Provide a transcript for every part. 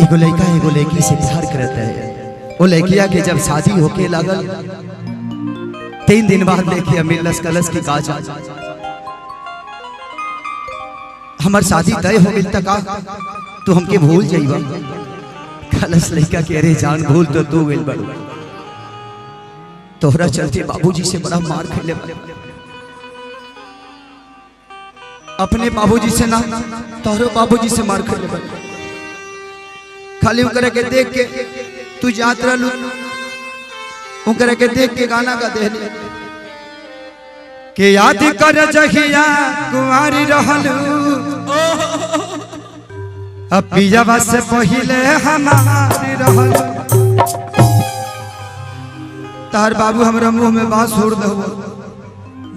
एगो लड़का एगो लड़की से प्यार करता है। वो लड़किया के जब शादी होके लागल 3 दिन बाद लड़किया मिलस कलश की काज हमार शादी तय हो गई तक तू हमके भूल जाइबा। कलश लड़का के अरे जान भूल तो तू गइल बड़ तोहरा चलते बाबूजी से बड़ा मार खेले अपने बाबूजी से ना तोहरो बाबूजी से मार खेले बड़ खाली उनकरे के देख के तू जात रहलू उनकरे के देख के गाना गा देली के याद कर जहिया कुंवारी रहलू अब पियावा से पहिले हमारी रहलू। तार बाबू हमरा मुंह में बांस छोड़ दो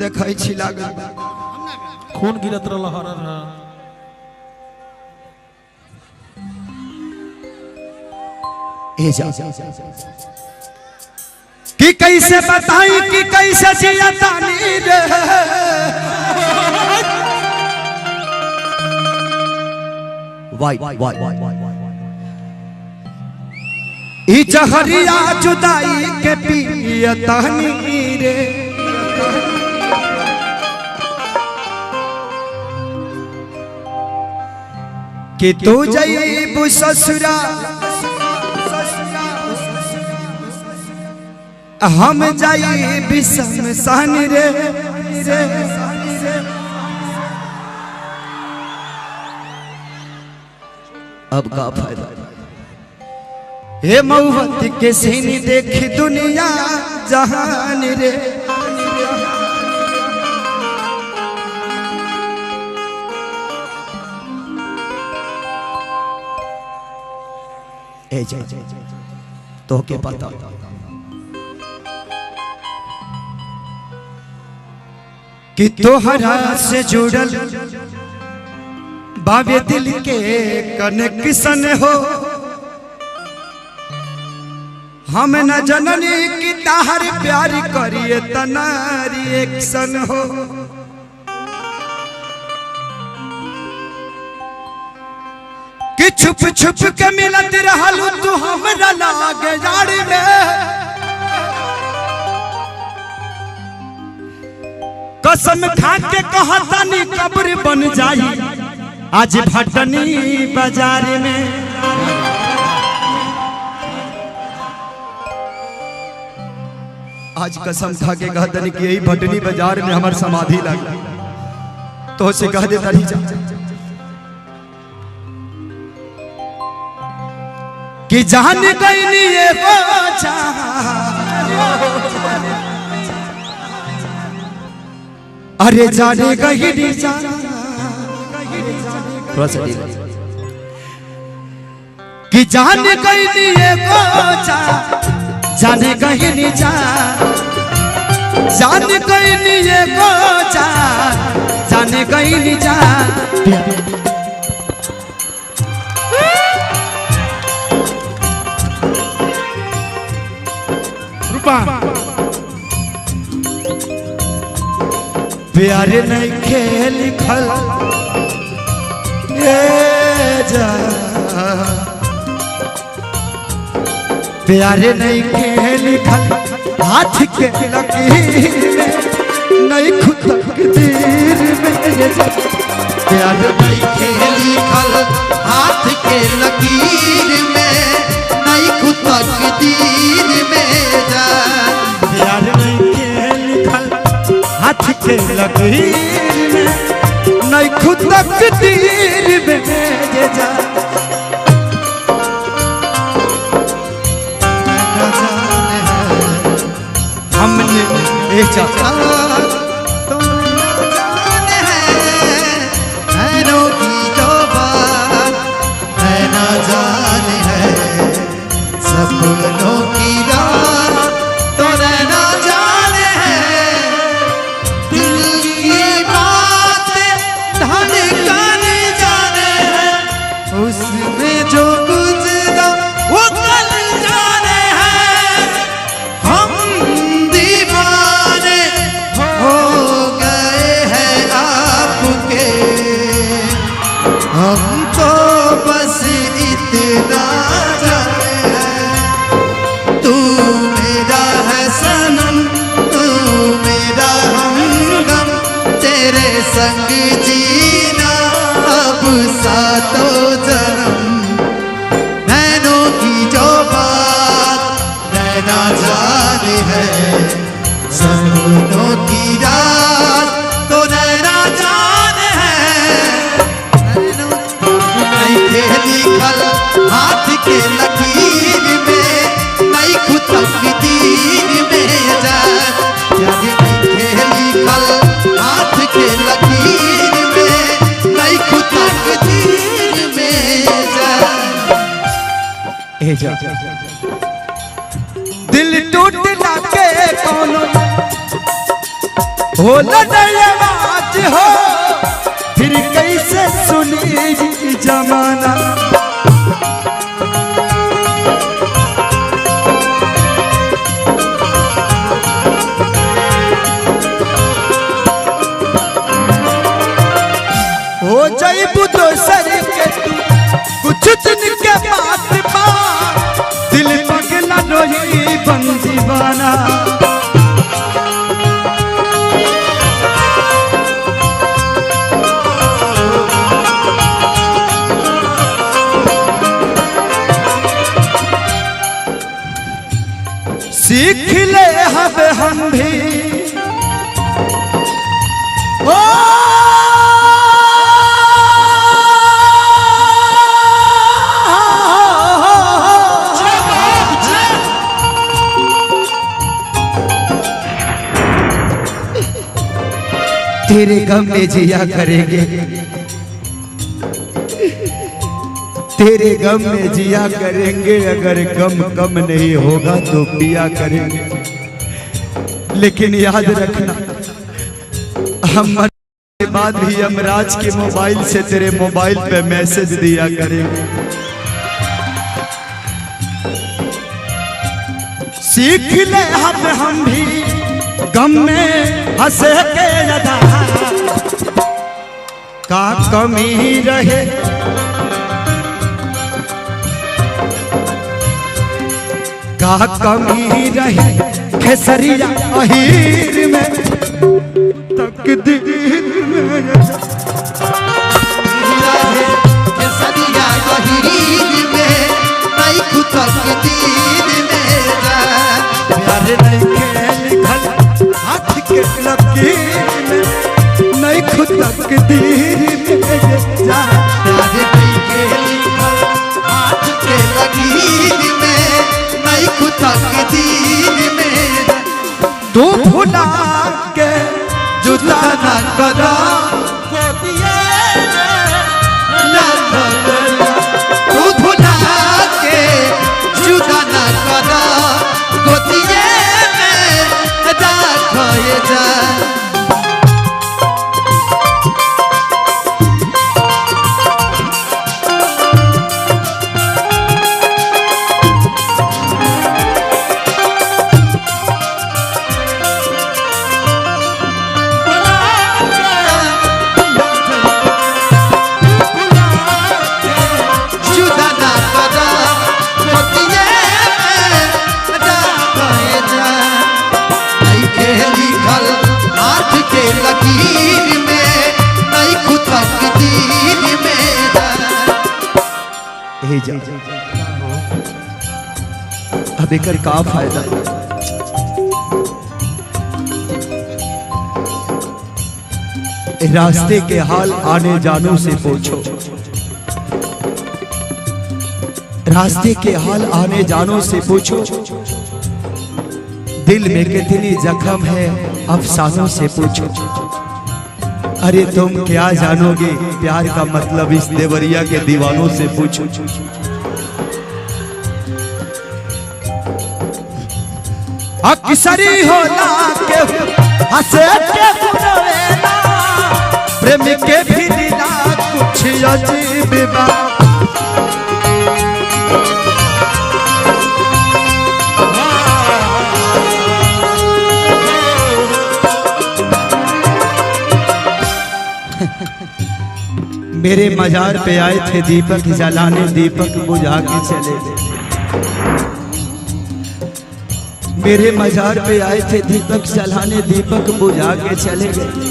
देखै छी लागल खून गिरत रहल ए जा कि कैसे बताई कि कैसे जिया तानी रे वाई ई जहरिया जुदाई के पिया तानी रे कि तू जईबू ससुरा हम जाई बिसम सहन रे अब का फायदा हे मऊवत के सीनी देखी दुनिया जहान रे ए जा तो के पता कि तोहरा से जुड़ल बाबे दिल के कनेक्शन हो हम न जननी की ताहर प्यार करिए तना रिएक्शन हो कि छुप छुप के मिलत रहलू तू हमरा लागे जाड़ में कसम खा के कहतानी कब्र बन जाई आज भटनी बाजार में। आज कसम खा के कहतानी कि यही भटनी बाजार में हमार समाधि लगी तो से कह देता नहीं जा कि जान गईनी एगो अरे जाने गईनी जा थोड़ा सा कि जान गईनी एगो जाने गईनी जा जान गईनी एगो जाने गईनी जा प्यार नहीं खेल खल जा प्यार नहीं खेल खल हाथ के लकीर में नहीं खुद तकदीर में प्यार नहीं खेल खल हाथ के लकीर में नहीं खुद तकदीर में जा प्यार नहीं खेल खल हाथ के लकीर में नहीं खुद तकदीर में जा हमने एक सपनों की रात तो रहना जाने है दिल की बात धड़कन लिखल हाथ के लकीर में नहीं खुद तकदीर में जान प्यार लिखे लिखल हाथ के लकीर में नहीं खुद तकदीर में जान दिल टूटना के कोनो हो आवाज हो फिर कैसे सुनी जमाना हो जाइबू दोसर के तू कुछ दिन के बाद दिल पगला रोही बन दीवाना सीख ले हम भी ओ तेरे गम में जिया करेंगे तेरे गम में जिया करेंगे अगर गम कम नहीं होगा तो पिया करेंगे लेकिन याद रखना हम मरने के बाद भी यमराज के मोबाइल से तेरे मोबाइल पे मैसेज दिया करेंगे सीख ले हम भी गम में हंसे के लदा का कमी रहे का कमी रहे खेसरिया अहीर में तकदीर में खेसरिया अहीर में नहीं खुद तकदीर में जान प्यार नहीं के लिखल हाथ के लकीर में नहीं खुद तकदीर में जा प्यार नहीं के लिखल हाथ के लकीर में नहीं खुद तकदीर में तू भुला के जुदा ना करा तू भुला के जुदा ना करा गोदिए में राखे जान अब एकर का फायदा रास्ते के हाल आने जानो से पूछो रास्ते के हाल आने जानो से पूछो दिल में कितनी जख्म है अफसानों से पूछो अरे तुम क्या जानोगे प्यार का मतलब इस देवरिया के दीवानों से पूछो अक्सरी होला के हंसे के पुरवेला प्रेम के भी दिला कुछ अजीब बा मेरे मजार पे आए थे दीपक जलाने दीपक बुझा के चले गए मेरे मजार पे आए थे दीपक जलाने दीपक बुझा के चले गए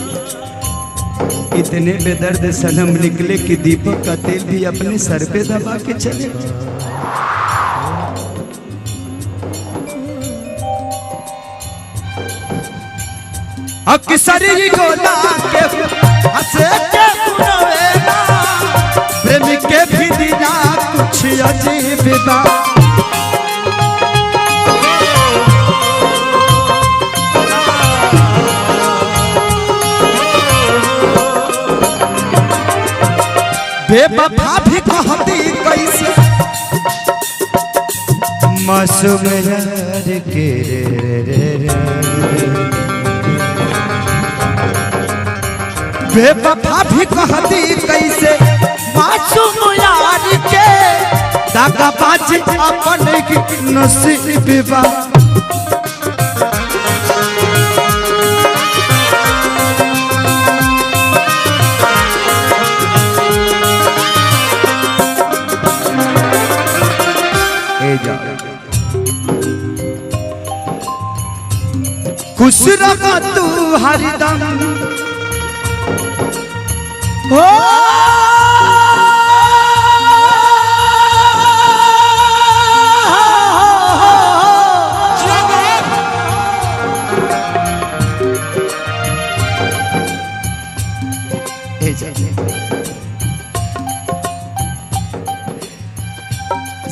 इतने बेदर्द सनम निकले कि दीपक का तेल भी अपने सर पे दबा के चले गए अक्सरी गोला के हंसे के पुरवेला प्रेम के भी दिला बा बेवफा भी कहती कैसे मासूम यार के रे बेवफा भी कहती कैसे मासूम यार के दागा बाज अपन की नसीब बा खुश रहा तू हरदम हो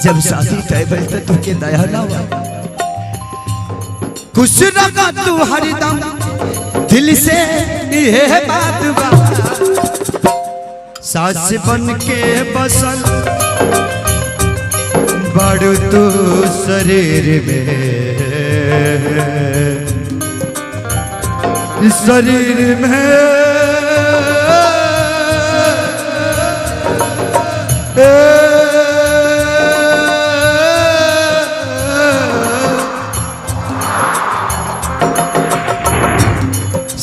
जब शादी तय भइल त तुके दया ना हुआ खुश रहा तू हरदम दिल से ये बात बा सास बन के बसल बड़ तू शरीर में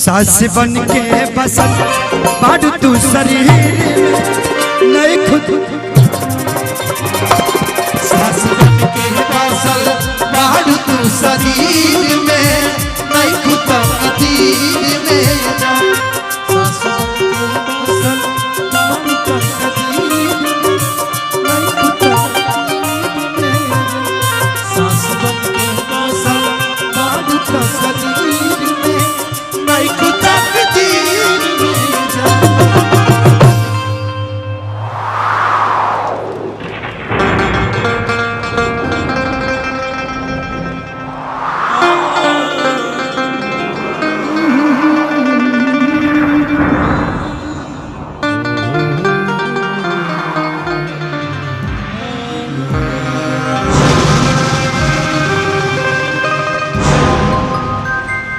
सास बन के बसल बड़ तू शरीर नहीं खुद सास बन के बसल बड़ तू शरीर में नहीं खुद तकदीर में जा सास बन के बसल बड़ तू शरीर में नहीं खुद तकदीर में सास बन के बसल बड़ तू शरीर में नहीं खुद तकदीर में जा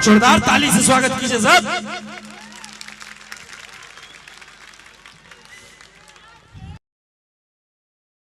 जोरदार ताली से स्वागत कीजिए सब।